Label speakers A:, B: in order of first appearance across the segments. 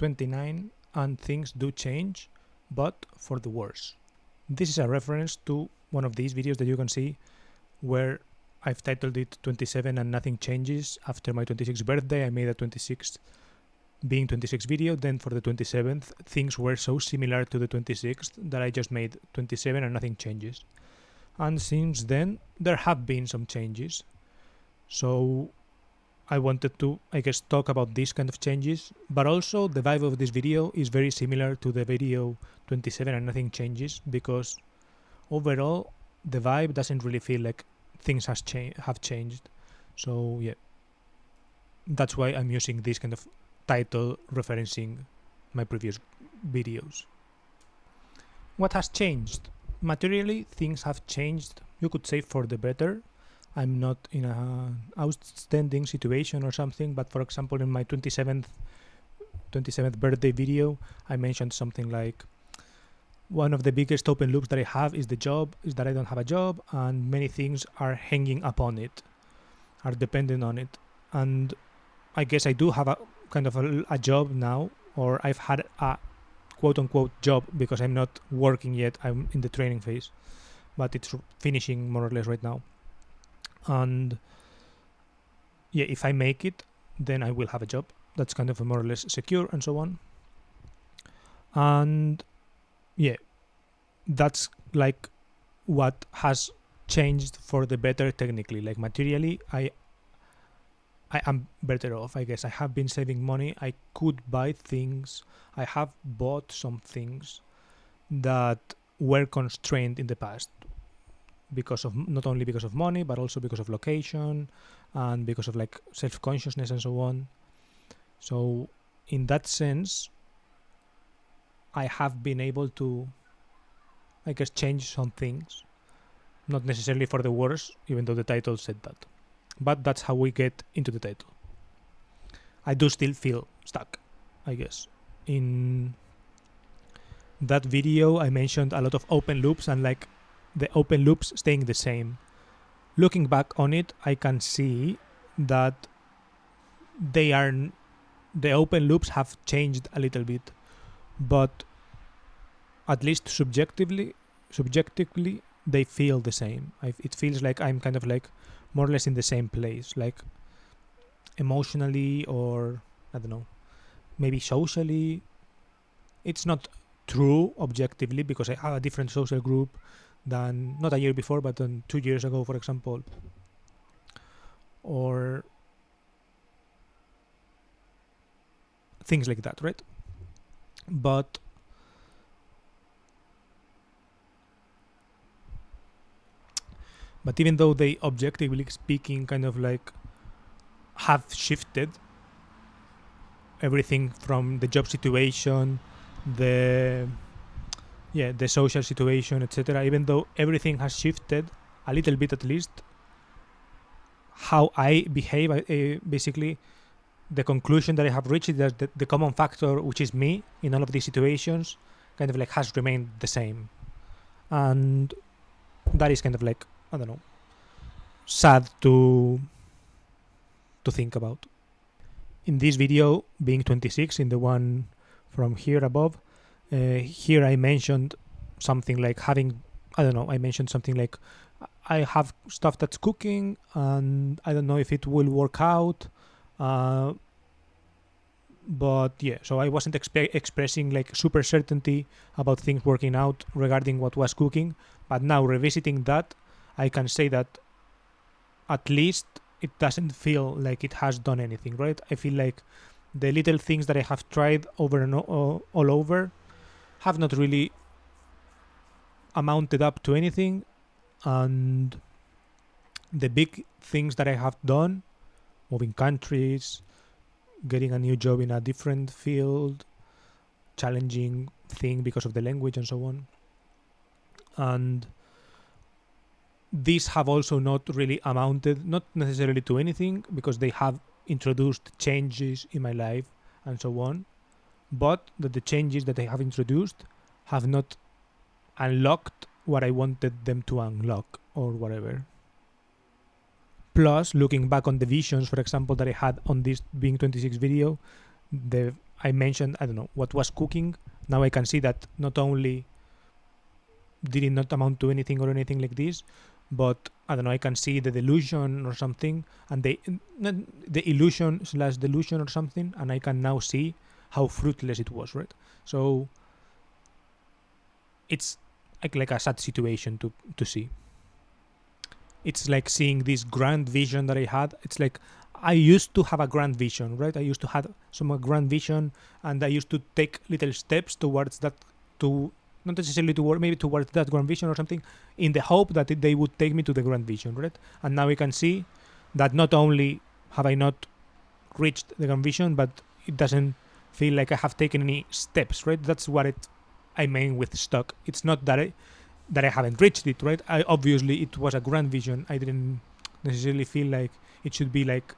A: 29 and things do change, but for the worse. This is a reference to one of these videos that you can see where I've titled it 27 and nothing changes. After my 26th birthday, I made a 26th being 26th video. Then for the 27th, things were so similar to the 26th that I just made 27 and nothing changes. And since then, there have been some changes. So I wanted to, I guess, talk about these kind of changes, but also the vibe of this video is very similar to the video 27 and nothing changes, because overall the vibe doesn't really feel like things have changed. So yeah, that's why I'm using this kind of title referencing my previous videos. What has changed? Materially, things have changed, you could say, for the better. I'm not in a outstanding situation or something, but for example, in my 27th birthday video, I mentioned something like, one of the biggest open loops that I have is that I don't have a job, and many things are hanging upon it, are dependent on it. And I guess I do have a kind of a job now, or I've had a quote-unquote job, because I'm not working yet, I'm in the training phase, but it's finishing more or less right now. And yeah, if I make it, then I will have a job that's kind of more or less secure and so on. And yeah, that's like what has changed for the better technically. Like materially, I am better off, I guess. I have been saving money. I could buy things. I have bought some things that were constrained in the past, because of not only because of money, but also because of location and because of like self-consciousness and so on. So in that sense, I have been able to, I guess, change some things, not necessarily for the worse, even though the title said that, but that's how we get into the title. I do still feel stuck, I guess. In that video, I mentioned a lot of open loops and like the open loops staying the same. Looking back on it, I can see that the open loops have changed a little bit, but at least subjectively they feel the same. It feels like I'm kind of like more or less in the same place, like emotionally, or I don't know, maybe socially. It's not true objectively, because I have a different social group than not a year before, but than 2 years ago, for example, or things like that, right? But even though they, objectively speaking, kind of like have shifted everything from the job situation, the social situation, etc., even though everything has shifted a little bit, at least how I behave, basically the conclusion that I have reached is that the common factor, which is me in all of these situations, kind of like has remained the same. And that is kind of like, I don't know, sad to think about. In this video, being 26, in the one from here above, here I mentioned something like having, I don't know, I mentioned something like, I have stuff that's cooking and I don't know if it will work out, but yeah, so I wasn't expressing like super certainty about things working out regarding what was cooking. But now revisiting that, I can say that at least it doesn't feel like it has done anything, right? I feel like the little things that I have tried over and all over have not really amounted up to anything, and the big things that I have done, moving countries, getting a new job in a different field, challenging thing because of the language and so on, and these have also not really amounted, not necessarily to anything, because they have introduced changes in my life and so on, but that the changes that they have introduced have not unlocked what I wanted them to unlock or whatever. Plus, looking back on the visions, for example, that I had on this being 26 video, I mentioned, I don't know, what was cooking. Now I can see that not only did it not amount to anything or anything like this, but I don't know, I can see the delusion or something, and the illusion slash delusion or something, and I can now see how fruitless it was, right? So it's like a sad situation to see. It's like seeing this grand vision that I had. It's like I used to have a grand vision, right? I used to have some grand vision, and I used to take little steps towards that, to not necessarily toward, maybe towards that grand vision or something, in the hope that they would take me to the grand vision, right? And now I can see that not only have I not reached the grand vision, but it doesn't feel like I have taken any steps, right? That's what I mean with stuck. It's not that I haven't reached it, right? Obviously it was a grand vision. I didn't necessarily feel like it should be like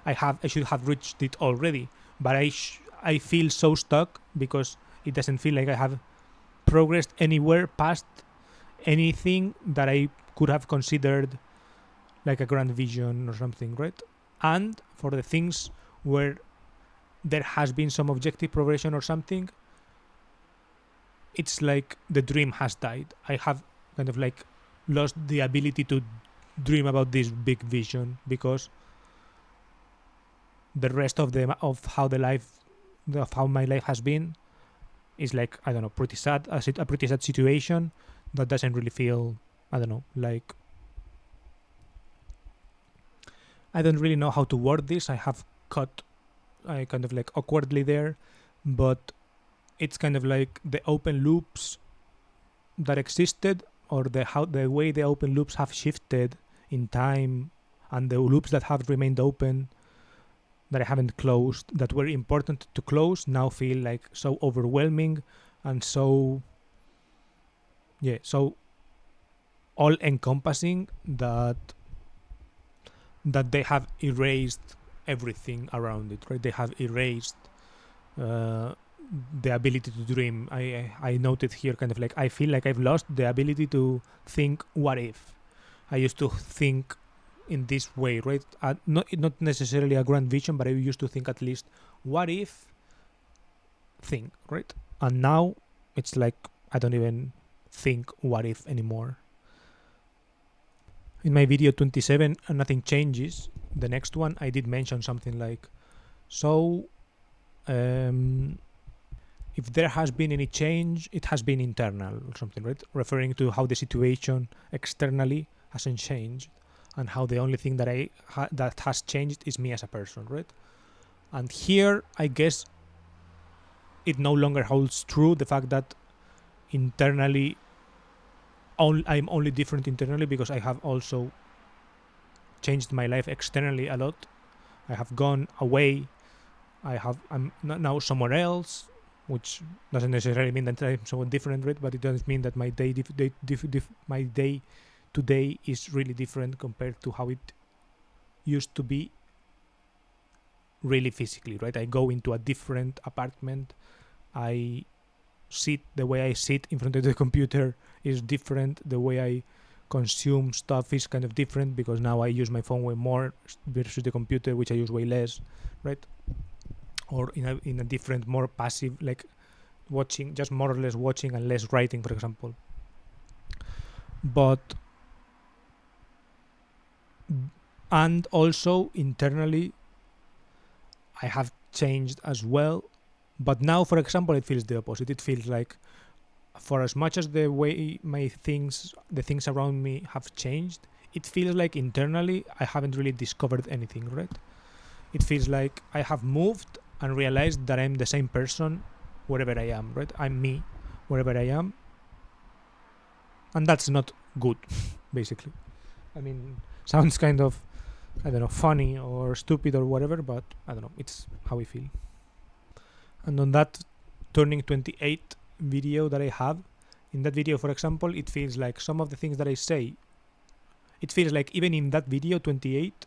A: I should have reached it already, but I feel so stuck because it doesn't feel like I have progressed anywhere past anything that I could have considered like a grand vision or something, right? And for the things where there has been some objective progression or something, it's like the dream has died. I have kind of like lost the ability to dream about this big vision because the rest of how my life has been is like, I don't know, pretty sad, a pretty sad situation that doesn't really feel, I don't know, like, I don't really know how to word this. I kind of like awkwardly there, but it's kind of like the open loops that existed, or the way the open loops have shifted in time, and the loops that have remained open that I haven't closed, that were important to close, now feel like so overwhelming and so all encompassing that they have erased everything around it, right? They have erased the ability to dream. I noted here kind of like I feel like I've lost the ability to think what if. I used to think in this way, right? Not necessarily a grand vision, but I used to think at least what if thing, right? And now it's like I don't even think what if anymore. In my video 27, nothing changes. The next one I did mention something like, so if there has been any change, it has been internal or something, right? Referring to how the situation externally hasn't changed, and how the only thing that that has changed is me as a person, right? And here, I guess, it no longer holds true the fact that internally, I'm only different internally because I have also changed my life externally a lot. I have gone away. I'm now somewhere else, which doesn't necessarily mean that I'm so different, right? But it does mean that my my day today is really different compared to how it used to be, really physically, right? I go into a different apartment. I sit, the way I sit in front of the computer is different. The way I consume stuff is kind of different because now I use my phone way more versus the computer, which I use way less, right? Or in a different, more passive, like watching, just more or less watching and less writing, for example. And also internally, I have changed as well. But now, for example, it feels the opposite. It feels like, for as much as the way the things around me have changed, it feels like internally I haven't really discovered anything, right? It feels like I have moved and realized that I'm the same person wherever I am, right? I'm me wherever I am. And that's not good, basically. I mean, sounds kind of, I don't know, funny or stupid or whatever, but I don't know, it's how I feel. And on that turning 28 video that I have, in that video, for example, it feels like some of the things that I say, it feels like even in that video 28,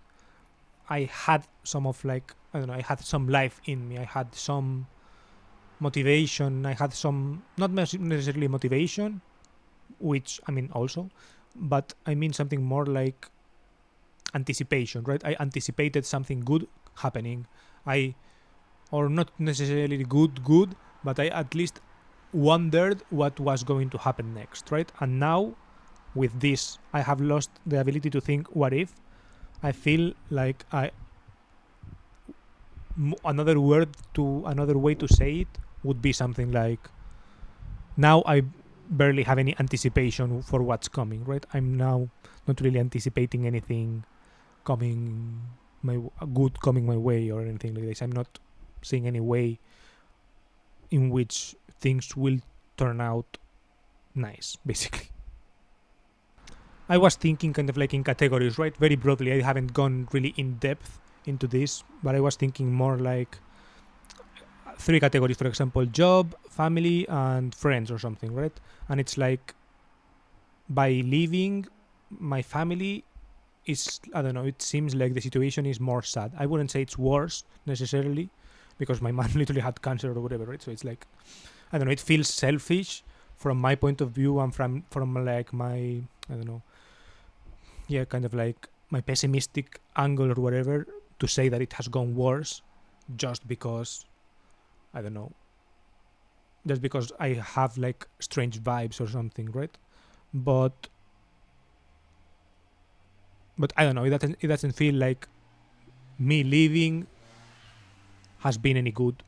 A: I had some of like, I don't know, I had some life in me. I had some motivation. I had some, not necessarily motivation, which I mean also, but I mean something more like anticipation, right? I anticipated something good happening. I or not necessarily good, but I at least wondered what was going to happen next, right? And now with this, I have lost the ability to think what if. I feel like another way to say it would be something like, now I barely have any anticipation for what's coming, right? I'm now not really anticipating anything coming coming my way or anything like this. I'm not seeing any way in which things will turn out nice, basically. I was thinking kind of like in categories, right? Very broadly. I haven't gone really in depth into this, but I was thinking more like three categories, for example, job, family, and friends or something, right? And it's like, by leaving my family is, I don't know, it seems like the situation is more sad. I wouldn't say it's worse necessarily, because my mom literally had cancer or whatever, right? So it's like, I don't know, it feels selfish from my point of view and from like my, I don't know, yeah, kind of like my pessimistic angle or whatever, to say that it has gone worse just because, I don't know, just because I have like strange vibes or something, right? But I don't know, it doesn't feel like me leaving has been any good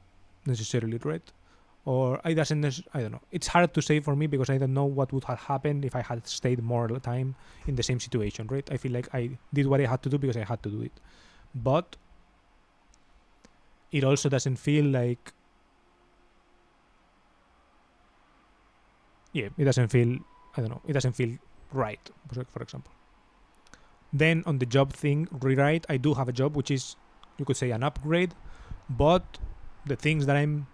A: necessarily, right? Or I don't know. It's hard to say for me because I don't know what would have happened if I had stayed more time in the same situation, right? I feel like I did what I had to do because I had to do it. But it also doesn't feel like, yeah, it doesn't feel, I don't know, it doesn't feel right, for example. Then on the job thing, rewrite, I do have a job which is, you could say, an upgrade, but the things that I'm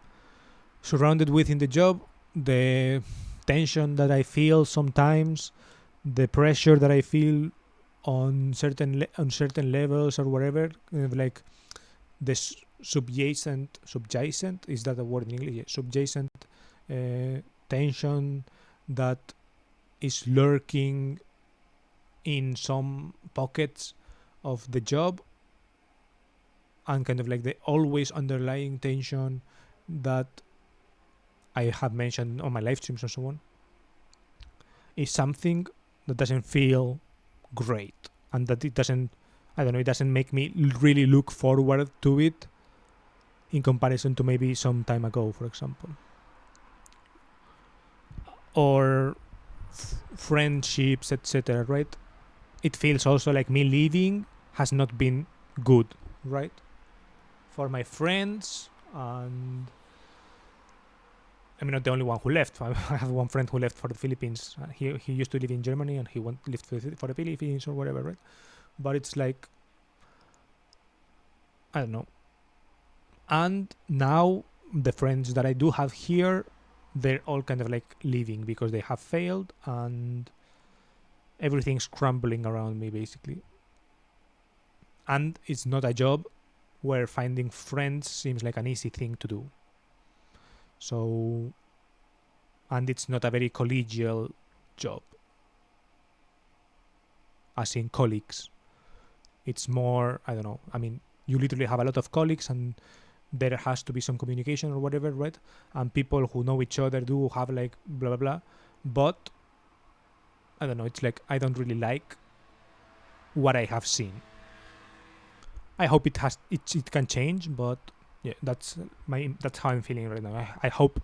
A: surrounded with in the job, the tension that I feel sometimes, the pressure that I feel on certain levels or whatever, like the subjacent, is that a word in English? Yeah, subjacent tension that is lurking in some pockets of the job, and kind of like the always underlying tension that I have mentioned on my live streams and so on, is something that doesn't feel great, and that it doesn't, I don't know, it doesn't make me really look forward to it in comparison to maybe some time ago, for example. Or friendships, etc., right? It feels also like me leaving has not been good, right? For my friends, and I'm not the only one who left. I have one friend who left for the Philippines. He used to live in Germany and he lived for the Philippines or whatever, right? But it's like, I don't know. And now the friends that I do have here, they're all kind of like leaving because they have failed and everything's crumbling around me, basically. And it's not a job where finding friends seems like an easy thing to do. So, and it's not a very collegial job, as in colleagues. It's more, I don't know, I mean, you literally have a lot of colleagues and there has to be some communication or whatever, right? And people who know each other do have like blah blah blah. But I don't know, it's like I don't really like what I have seen. I hope it can change, but yeah, that's how I'm feeling right now. I hope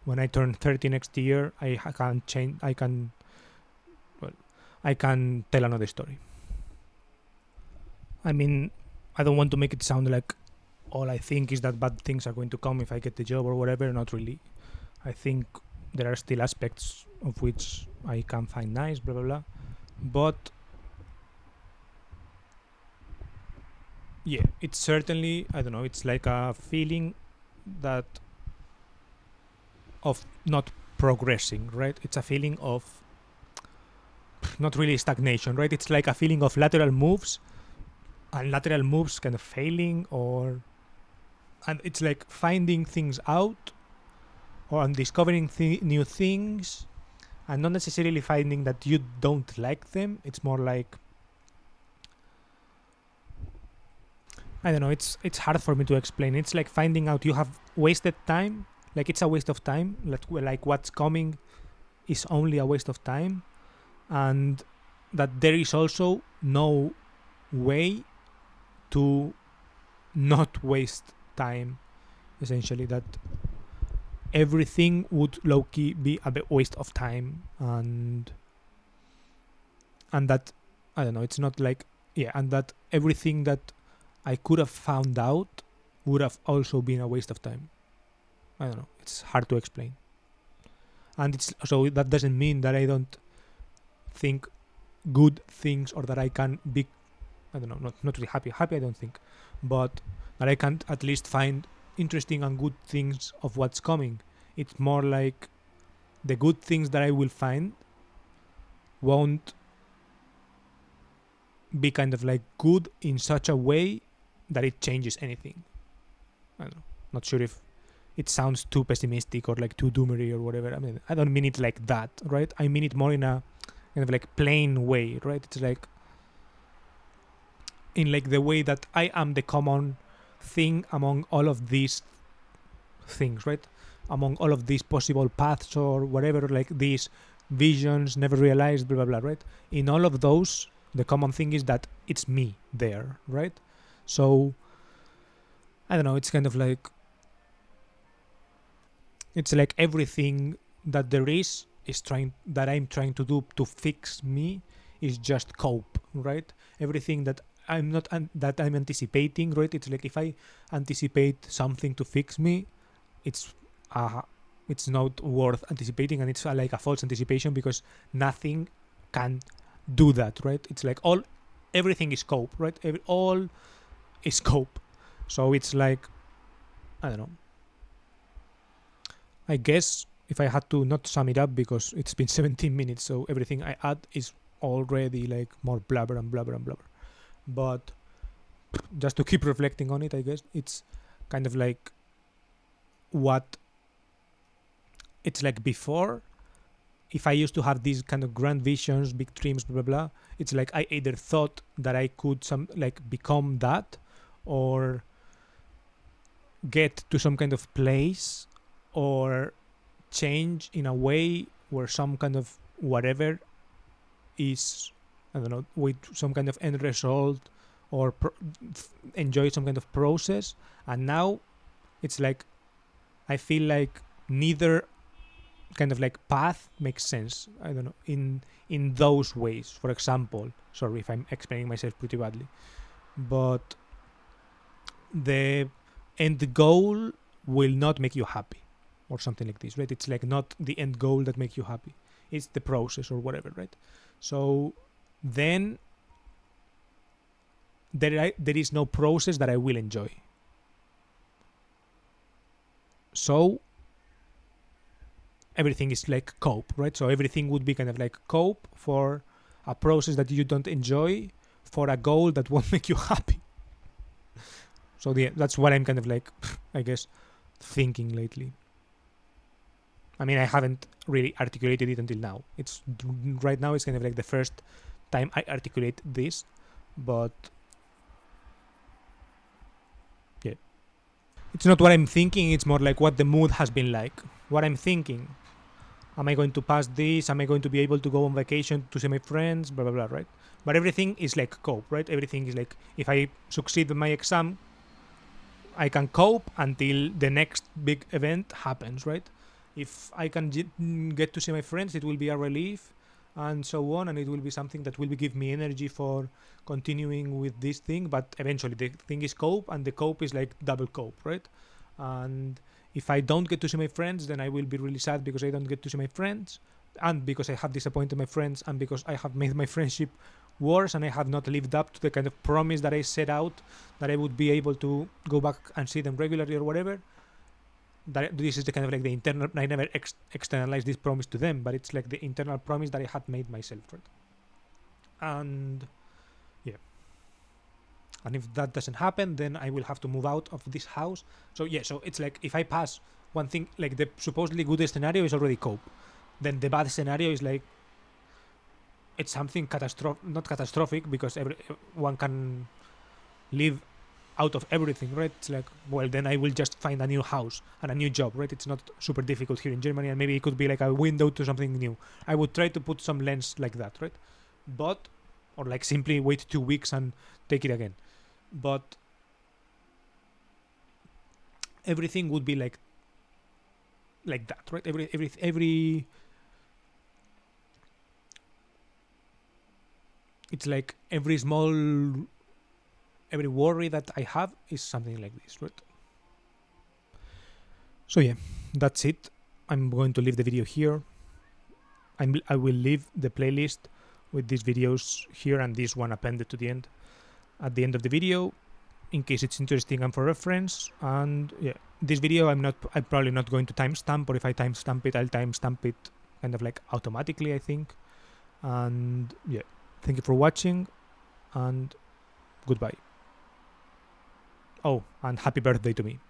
A: when I turn 30 next year, I can change. I can tell another story. I mean, I don't want to make it sound like all I think is that bad things are going to come if I get the job or whatever. Not really. I think there are still aspects of which I can find nice, blah blah blah. But yeah, it's certainly, I don't know, it's like a feeling that of not progressing, right? It's a feeling of not really stagnation, right? It's like a feeling of lateral moves, and lateral moves kind of failing, or and it's like finding things out or discovering new things, and not necessarily finding that you don't like them. It's more like I don't know, it's hard for me to explain. It's like finding out you have wasted time, like it's a waste of time, like what's coming is only a waste of time, and that there is also no way to not waste time, essentially, that everything would low-key be a bit waste of time, and that, I don't know, it's not like, yeah, and that everything that I could have found out would have also been a waste of time. I don't know, it's hard to explain. And it's so that doesn't mean that I don't think good things, or that I can be, I don't know, not really happy I don't think, but that I can at least find interesting and good things of what's coming. It's more like the good things that I will find won't be kind of like good in such a way that it changes anything. I don't know, not sure if it sounds too pessimistic or like too doomery or whatever. I mean, I don't mean it like that, right? I mean it more in a kind of like plain way, right? It's like in like the way that I am the common thing among all of these things, right? Among all of these possible paths or whatever, like these visions never realized, blah blah blah, right? In all of those, the common thing is that it's me there, right? So I don't know, it's kind of like, it's like everything that there is trying, that I'm trying to do to fix me, is just cope, right? Everything that I'm not that I'm anticipating, right? It's like if I anticipate something to fix me, it's uh it's not worth anticipating, and it's like a false anticipation, because nothing can do that, right? It's like everything is cope, right? All is cope. So it's like, I don't know, I guess if I had to not sum it up, because it's been 17 minutes, so everything I add is already like more blabber and blabber and blabber. But just to keep reflecting on it, I guess it's kind of like what it's like before. If I used to have these kind of grand visions, big dreams, blah blah blah, it's like I either thought that I could become that, or get to some kind of place, or change in a way where some kind of whatever is, I don't know, with some kind of end result, or enjoy some kind of process. And now it's like I feel like neither kind of like path makes sense, I don't know, in those ways. For example, sorry if I'm explaining myself pretty badly, but the end goal will not make you happy, or something like this, right? It's like not the end goal that makes you happy, it's the process or whatever, right? So then there is no process that I will enjoy. So everything is like cope, right? So everything would be kind of like cope for a process that you don't enjoy, for a goal that won't make you happy. So that's what I'm kind of like, I guess, thinking lately. I mean, I haven't really articulated it until now. It's right now, it's kind of like the first time I articulate this, but yeah, it's not what I'm thinking. It's more like what the mood has been like. What I'm thinking. Am I going to pass this? Am I going to be able to go on vacation to see my friends? Blah blah blah, right? But everything is like cope, right? Everything is like, if I succeed in my exam, I can cope until the next big event happens, right? If I can get to see my friends, it will be a relief, and so on, and it will be something that will give me energy for continuing with this thing. But eventually the thing is cope, and the cope is like double cope, right? And if I don't get to see my friends, then I will be really sad because I don't get to see my friends, and because I have disappointed my friends, and because I have made my friendship worse, and I have not lived up to the kind of promise that I set out, that I would be able to go back and see them regularly or whatever. That this is the kind of like the internal. I never externalized this promise to them, but it's like the internal promise that I had made myself, right? And yeah, and if that doesn't happen, then I will have to move out of this house. So yeah, so it's like if I pass one thing, like the supposedly good scenario is already cope, then the bad scenario is like, it's something not catastrophic, because everyone can live out of everything, right? It's like, well, then I will just find a new house and a new job, right? It's not super difficult here in Germany, and maybe it could be like a window to something new. I would try to put some lens like that, right? But, or like simply wait 2 weeks and take it again. But everything would be like that, right? Every it's like every worry that I have is something like this, right? So yeah, that's it. I'm going to leave the video here. I will leave the playlist with these videos here and this one appended to the end at the end of the video, in case it's interesting and for reference. And yeah, this video I'm probably not going to timestamp, or if I timestamp it, I'll timestamp it kind of like automatically, I think. And yeah, thank you for watching and goodbye. Oh, and happy birthday to me.